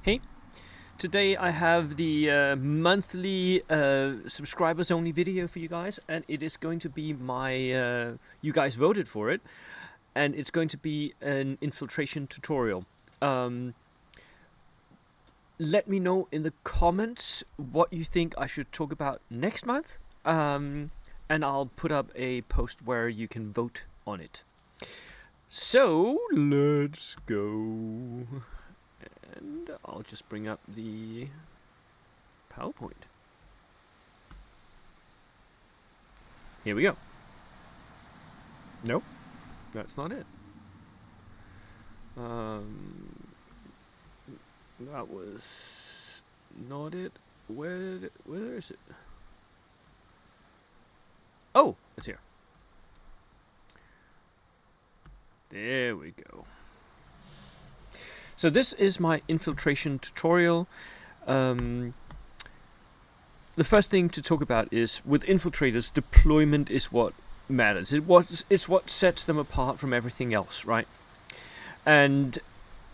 Hey, today I have the monthly subscribers only video for you guys, and it is going to be my. You guys voted for it, and it's going to be an infiltration tutorial. Um, Let me know in the comments what you think I should talk about next month, and I'll put up a post where you can vote on it. So, let's go. And I'll just bring up the PowerPoint. Here we go. Nope, that's not it. That was not it. Where is it? Oh, it's here. There we go. So this is my infiltration tutorial. The first thing to talk about is with infiltrators, deployment is what matters. It's what sets them apart from everything else, right? And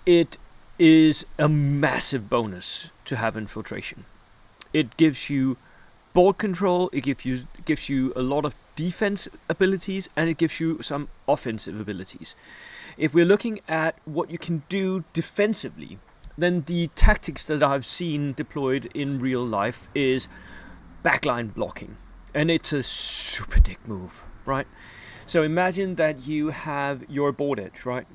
it is a massive bonus to have infiltration. It gives you board control, it gives you a lot of defense abilities, and it gives you some offensive abilities. If we're looking at what you can do defensively, then the tactics that I've seen deployed in real life is backline blocking. And it's a super dick move, right? So imagine that you have your board edge, right?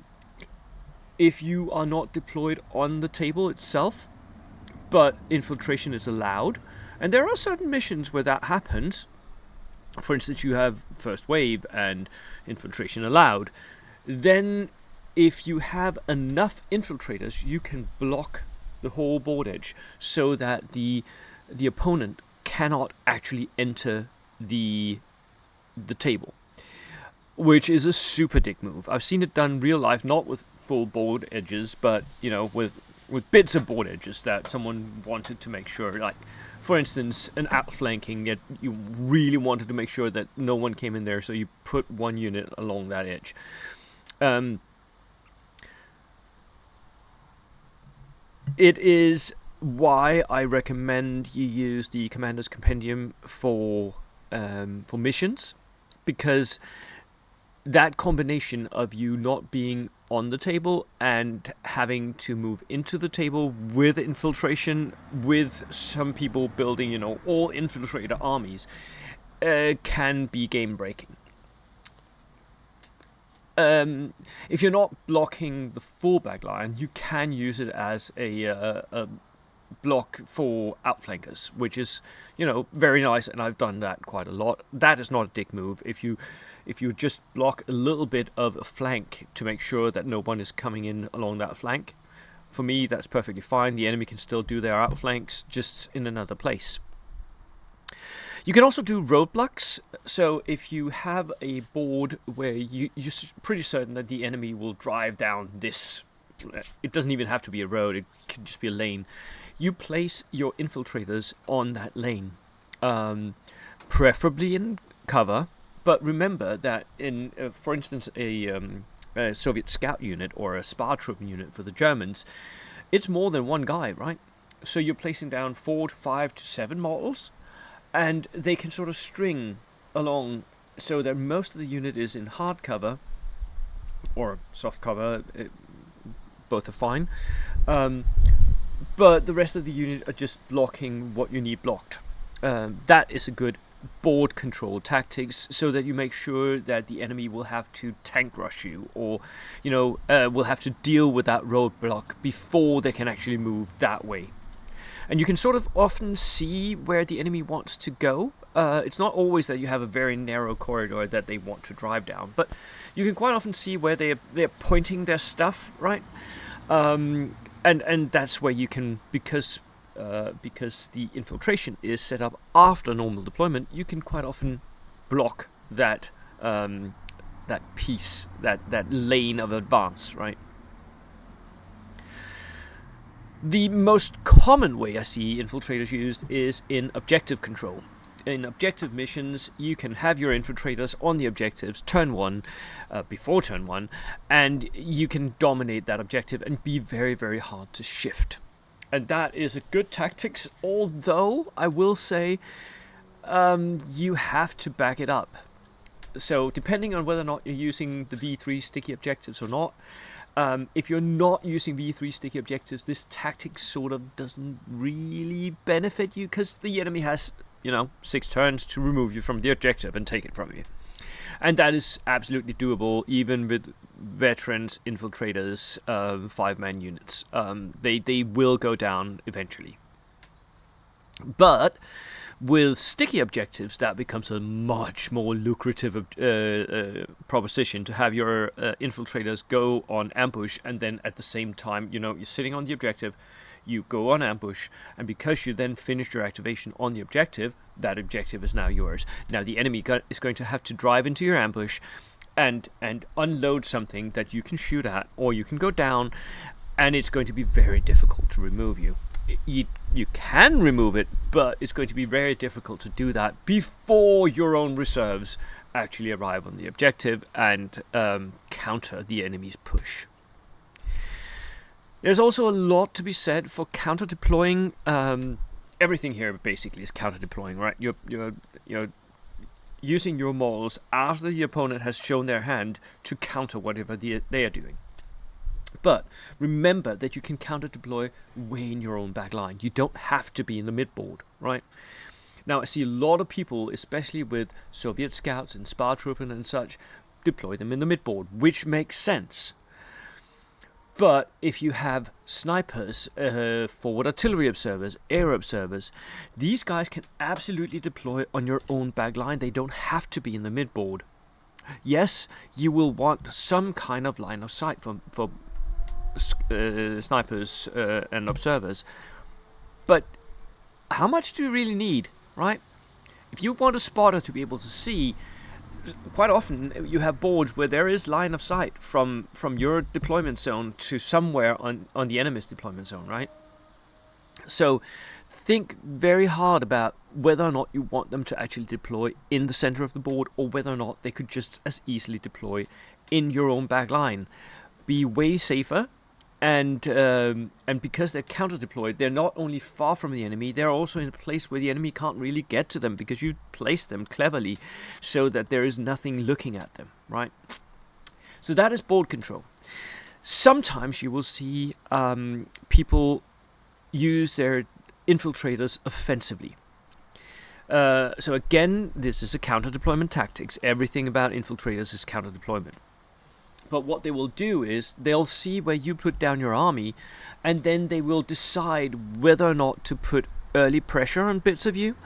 If you are not deployed on the table itself, but infiltration is allowed, and there are certain missions where that happens. For instance, you have first wave and infiltration allowed. Then if you have enough infiltrators, you can block the whole board edge so that the opponent cannot actually enter the table, which is a super dick move. I've seen it done real life, not with full board edges, but with bits of board edges that someone wanted to make sure, like for instance an outflanking that you really wanted to make sure that no one came in there, so you put one unit along that edge. It is why I recommend you use the Commander's Compendium for missions, because that combination of you not being on the table and having to move into the table with infiltration, with some people building, all infiltrator armies, can be game breaking. If you're not blocking the full back line, you can use it as a block for outflankers, which is very nice, and I've done that quite a lot. That is not a dick move. If you just block a little bit of a flank to make sure that no one is coming in along that flank, for me that's perfectly fine. The enemy can still do their outflanks, just in another place. You can also do roadblocks. So if you have a board where you're pretty certain that the enemy will drive down this, it doesn't even have to be a road, it could just be a lane. You place your infiltrators on that lane, preferably in cover. But remember that in, for instance, a Soviet scout unit or a Spar troop unit for the Germans, it's more than one guy, right? So you're placing down 4 to 5 to 7 models, and they can sort of string along so that most of the unit is in hard cover or soft cover. Both are fine. But the rest of the unit are just blocking what you need blocked. That is a good board control tactics, so that you make sure that the enemy will have to tank rush you, or will have to deal with that roadblock before they can actually move that way. And you can sort of often see where the enemy wants to go. It's not always that you have a very narrow corridor that they want to drive down, but you can quite often see where they're pointing their stuff, right? And that's where you can, because the infiltration is set up after normal deployment, you can quite often block that piece, that lane of advance, right? The most common way I see infiltrators used is in objective control. In objective missions, you can have your infiltrators on the objectives before turn 1, and you can dominate that objective and be very, very hard to shift. And that is a good tactics, although I will say you have to back it up. So depending on whether or not you're using the V3 sticky objectives or not, if you're not using V3 sticky objectives, this tactic sort of doesn't really benefit you, because the enemy has, 6 turns to remove you from the objective and take it from you. And that is absolutely doable, even with veterans, infiltrators, 5-man units. They will go down eventually. But with sticky objectives, that becomes a much more lucrative proposition to have your infiltrators go on ambush, and then at the same time, you're sitting on the objective, you go on ambush, and because you then finish your activation on the objective, that objective is now yours. Now the enemy is going to have to drive into your ambush and unload something that you can shoot at, or you can go down, and it's going to be very difficult to remove you. You can remove it, but it's going to be very difficult to do that before your own reserves actually arrive on the objective and counter the enemy's push. There's also a lot to be said for counter deploying. Everything here basically is counter deploying, right? You're using your models after the opponent has shown their hand to counter whatever they are doing. But remember that you can counter deploy way in your own back line. You don't have to be in the mid-board, right? Now I see a lot of people, especially with Soviet scouts and Spartruppen and such, deploy them in the mid-board, which makes sense. But if you have snipers, forward artillery observers, air observers, these guys can absolutely deploy on your own back line. They don't have to be in the mid-board. Yes, you will want some kind of line of sight for snipers and observers, but how much do you really need, right? If you want a spotter to be able to see, quite often you have boards where there is line of sight from your deployment zone to somewhere on the enemy's deployment zone, right? So think very hard about whether or not you want them to actually deploy in the center of the board, or whether or not they could just as easily deploy in your own back line. Be way safer. And because they're counter-deployed, they're not only far from the enemy, they're also in a place where the enemy can't really get to them, because you place them cleverly so that there is nothing looking at them, right? So that is board control. Sometimes you will see people use their infiltrators offensively. So again, this is a counter-deployment tactics. Everything about infiltrators is counter-deployment. But what they will do is they'll see where you put down your army, and then they will decide whether or not to put early pressure on bits of you,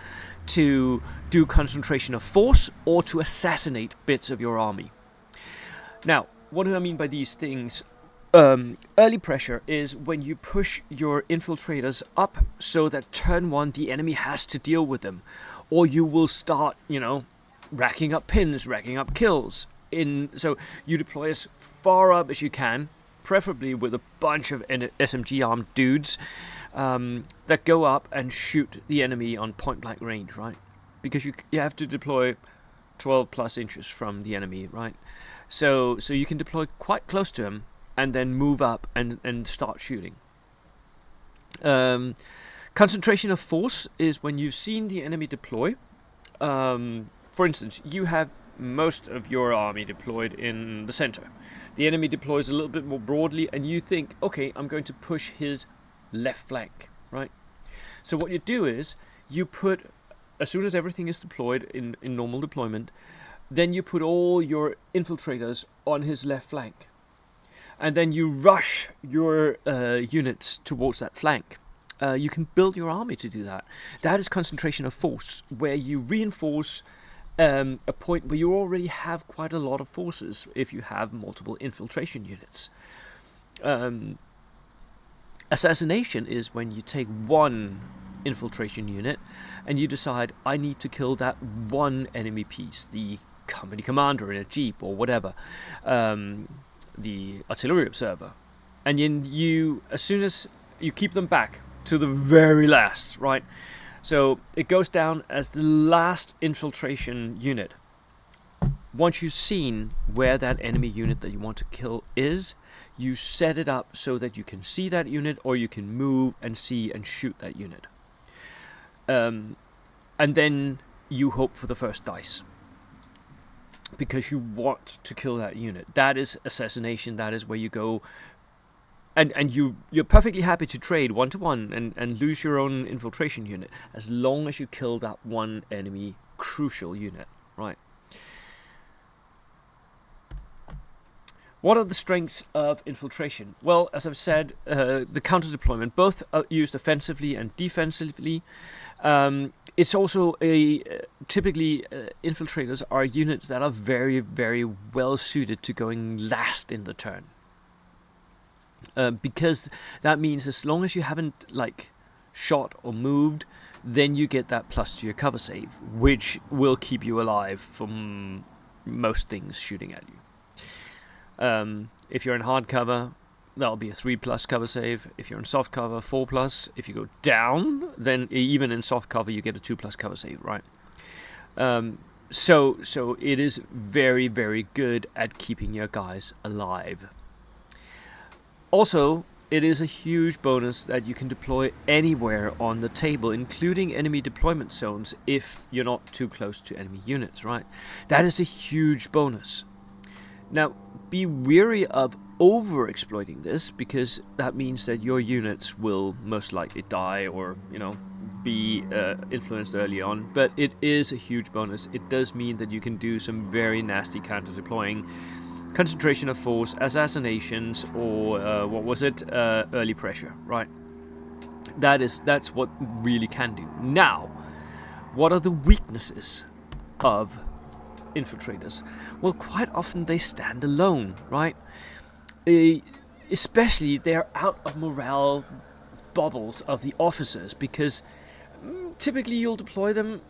to do concentration of force, or to assassinate bits of your army. Now, what do I mean by these things? Early pressure is when you push your infiltrators up so that turn 1 the enemy has to deal with them, or you will start, racking up pins, racking up kills. So you deploy as far up as you can, preferably with a bunch of SMG armed dudes that go up and shoot the enemy on point blank range, right? Because you have to deploy 12 plus inches from the enemy, right? So you can deploy quite close to him and then move up and start shooting. Concentration of force is when you've seen the enemy deploy. For instance, you have most of your army deployed in the center. The enemy deploys a little bit more broadly, and you think, okay, I'm going to push his left flank, right? So what you do is you put, as soon as everything is deployed in normal deployment, then you put all your infiltrators on his left flank, and then you rush your units towards that flank. You can build your army to do that. That is concentration of force, where you reinforce a point where you already have quite a lot of forces if you have multiple infiltration units. Assassination is when you take one infiltration unit and you decide, I need to kill that one enemy piece, the company commander in a jeep or whatever, the artillery observer, and then as soon as you keep them back to the very last, right? So it goes down as the last infiltration unit. once you've seen where that enemy unit that you want to kill is, you set it up so that you can see that unit, or you can move and see and shoot that unit. And then you hope for the first dice, because you want to kill that unit. That is assassination. That is where you go, and you're perfectly happy to trade 1-to-1 and lose your own infiltration unit, as long as you kill that one enemy crucial unit, right? What are the strengths of infiltration? Well, as I've said, the counter deployment, both are used offensively and defensively. It's also typically infiltrators are units that are very, very well suited to going last in the turn. Because that means as long as you haven't shot or moved, then you get that plus to your cover save, which will keep you alive from most things shooting at you. If you're in hard cover, that'll be a 3+ cover save. If you're in soft cover, 4+. If you go down, then even in soft cover you get a 2+ cover save, right? So it is very, very good at keeping your guys alive. Also, it is a huge bonus that you can deploy anywhere on the table, including enemy deployment zones, if you're not too close to enemy units, right? That is a huge bonus. Now, be wary of over-exploiting this, because that means that your units will most likely die or, be influenced early on. But it is a huge bonus. It does mean that you can do some very nasty counter-deploying, concentration of force, assassinations, or early pressure, right? That's what really can do. Now, what are the weaknesses of infiltrators? Well, quite often they stand alone, right? Especially they're out of morale bubbles of the officers, because typically you'll deploy them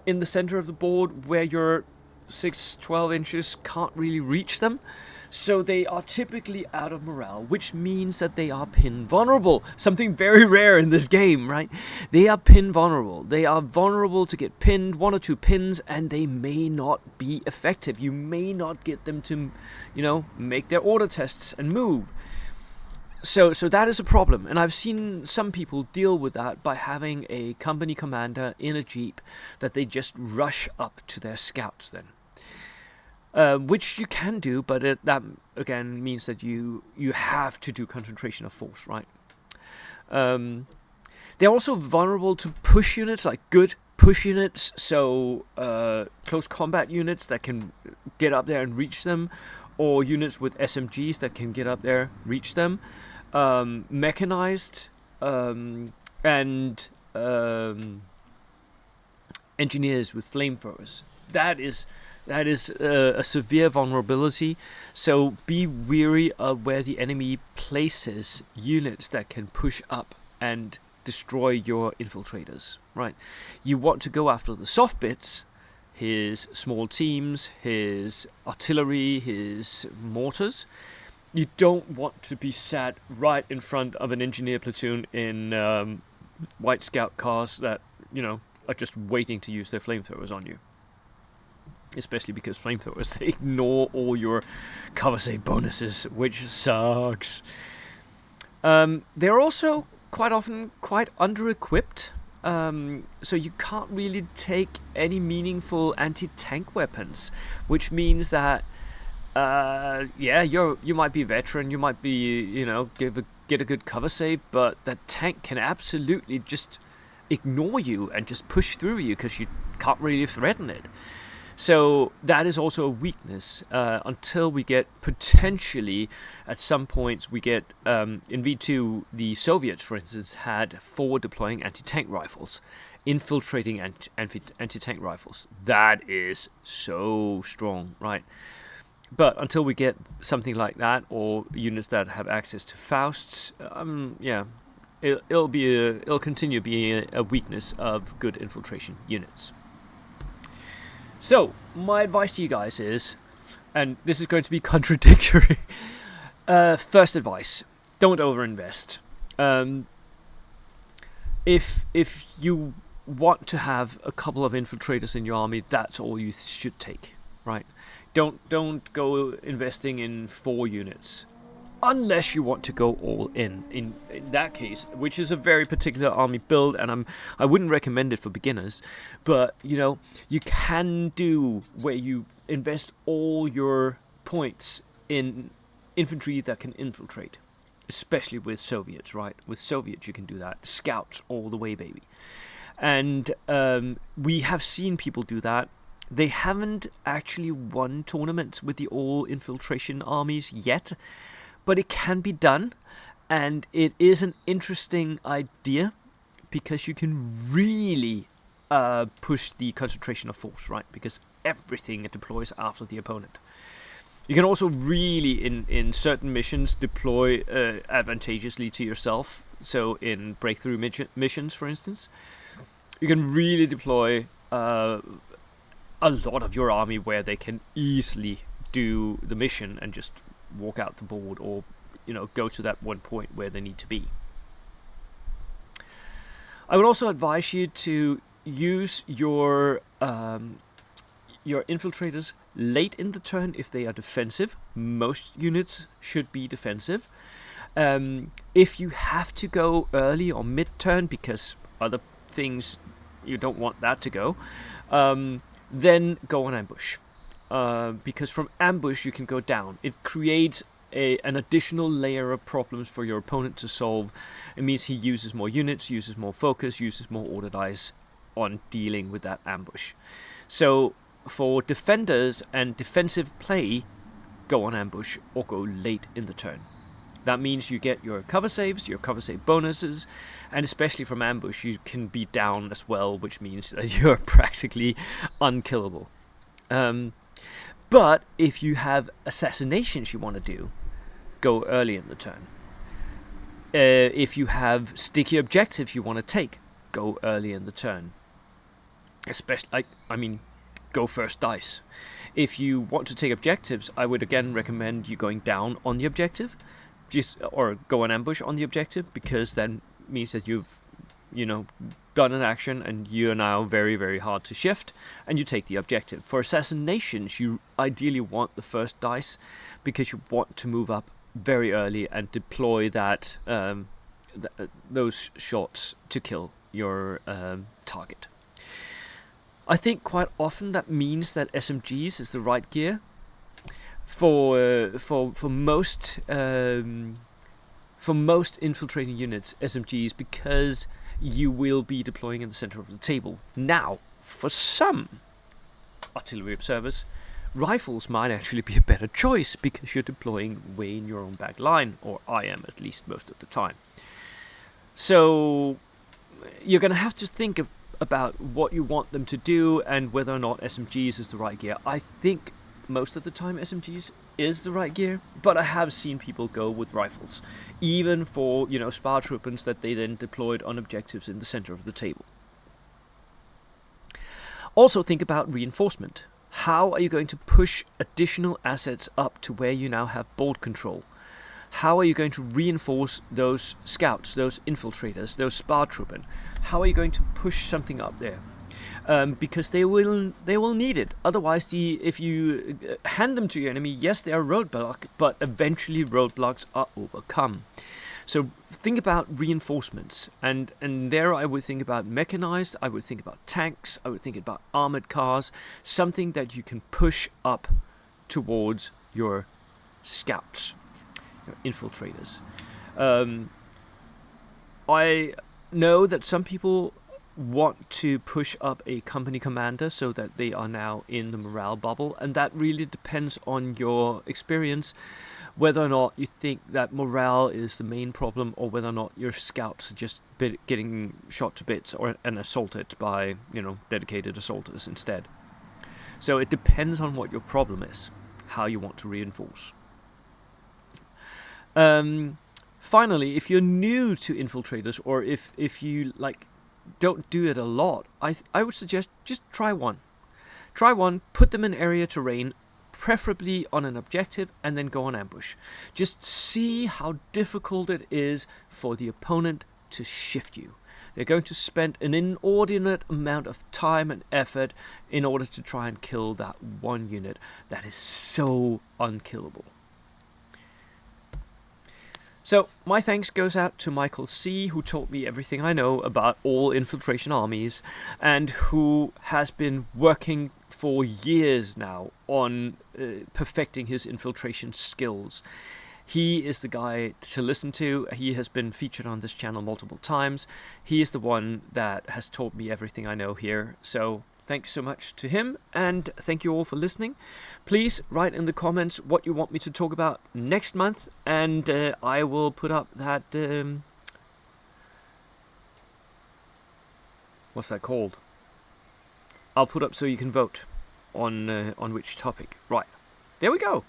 in the center of the board where your 6-12 inches can't really reach them. So they are typically out of morale, which means that they are pin vulnerable. Something very rare in this game, right? They are pin vulnerable. They are vulnerable to get pinned, 1 or 2 pins, and they may not be effective. You may not get them to, make their order tests and move. So that is a problem, and I've seen some people deal with that by having a company commander in a jeep that they just rush up to their scouts then. Which you can do, but that again means that you have to do concentration of force, right? They're also vulnerable to push units, like good push units, so close combat units that can get up there and reach them, or units with SMGs that can get up there, reach them, mechanized, and engineers with flamethrowers. That is a severe vulnerability, so be wary of where the enemy places units that can push up and destroy your infiltrators, right? You want to go after the soft bits, his small teams, his artillery, his mortars. You don't want to be sat right in front of an engineer platoon in white scout cars that, are just waiting to use their flamethrowers on you. Especially because flamethrowers, they ignore all your cover save bonuses, which sucks. They're also quite often quite under-equipped, so you can't really take any meaningful anti-tank weapons, which means that, you might be a veteran, you might be, get a good cover save, but that tank can absolutely just ignore you and just push through you because you can't really threaten it. So that is also a weakness until we get potentially at some points we get in V2 the Soviets, for instance, had forward deploying anti-tank rifles, infiltrating anti-tank rifles. That is so strong, right? But until we get something like that, or units that have access to Fausts, it'll continue being a weakness of good infiltration units. So, my advice to you guys is, and this is going to be contradictory, first advice, don't overinvest. If you want to have a couple of infiltrators in your army, that's all you should take, right? don't go investing in 4 units. Unless you want to go all in. In that case, which is a very particular army build, and I wouldn't recommend it for beginners. But you can do where you invest all your points in infantry that can infiltrate, especially with Soviets, right? With Soviets, you can do that. Scouts all the way, baby. And we have seen people do that. They haven't actually won tournaments with the all infiltration armies yet. But it can be done, and it is an interesting idea because you can really push the concentration of force, right? Because everything deploys after the opponent. You can also really, in certain missions, deploy advantageously to yourself. So in breakthrough missions, for instance, you can really deploy a lot of your army where they can easily do the mission and just walk out the board, or go to that one point where they need to be. I would also advise you to use your infiltrators late in the turn if they are defensive. Most units should be defensive. If you have to go early or mid-turn because other things you don't want that to go, then go on ambush. Because from ambush you can go down. It creates an additional layer of problems for your opponent to solve. It means he uses more units, uses more focus, uses more order dice on dealing with that ambush. So for defenders and defensive play, go on ambush or go late in the turn. That means you get your cover saves, your cover save bonuses, and especially from ambush you can be down as well, which means that you're practically unkillable. But if you have assassinations you want to do, go early in the turn. If you have sticky objectives you want to take, go early in the turn. Especially, go first dice. If you want to take objectives, I would again recommend you going down on the objective, or go on ambush on the objective, because that means that you've done an action and you are now very, very hard to shift, and you take the objective. For assassinations, you ideally want the first dice because you want to move up very early and deploy that those shots to kill your target. I think quite often that means that SMGs is the right gear for most infiltrating units. SMGs, because you will be deploying in the center of the table. Now, for some artillery observers, rifles might actually be a better choice because you're deploying way in your own back line, or I am at least most of the time. So you're going to have to think about what you want them to do and whether or not SMGs is the right gear. I think most of the time SMGs is the right gear, but I have seen people go with rifles, even for Spartroopers that they then deployed on objectives in the center of the table. Also think about reinforcement. How are you going to push additional assets up to where you now have board control? How are you going to reinforce those scouts, those infiltrators, those Spartroopers? How are you going to push something up there? Because they will need it. Otherwise, if you hand them to your enemy, yes, they are roadblock, but eventually roadblocks are overcome. So think about reinforcements, and there I would think about mechanized, I would think about tanks, I would think about armored cars, something that you can push up towards your scouts, your infiltrators. I know that some people want to push up a company commander so that they are now in the morale bubble, and that really depends on your experience, whether or not you think that morale is the main problem, or whether or not your scouts are just getting shot to bits and assaulted by dedicated assaulters instead. So it depends on what your problem is, how you want to reinforce. Finally, if you're new to infiltrators, or if you don't do it a lot, I would suggest just try one. Put them in area terrain, preferably on an objective, and then go on ambush. Just see how difficult it is for the opponent to shift you. They're going to spend an inordinate amount of time and effort in order to try and kill that one unit that is so unkillable. So, my thanks goes out to Michael C., who taught me everything I know about all infiltration armies, and who has been working for years now on perfecting his infiltration skills. He is the guy to listen to. He has been featured on this channel multiple times. He is the one that has taught me everything I know here. So thanks so much to him, and thank you all for listening. Please write in the comments what you want me to talk about next month, and I will put up that... what's that called? I'll put up so you can vote on which topic. Right, there we go.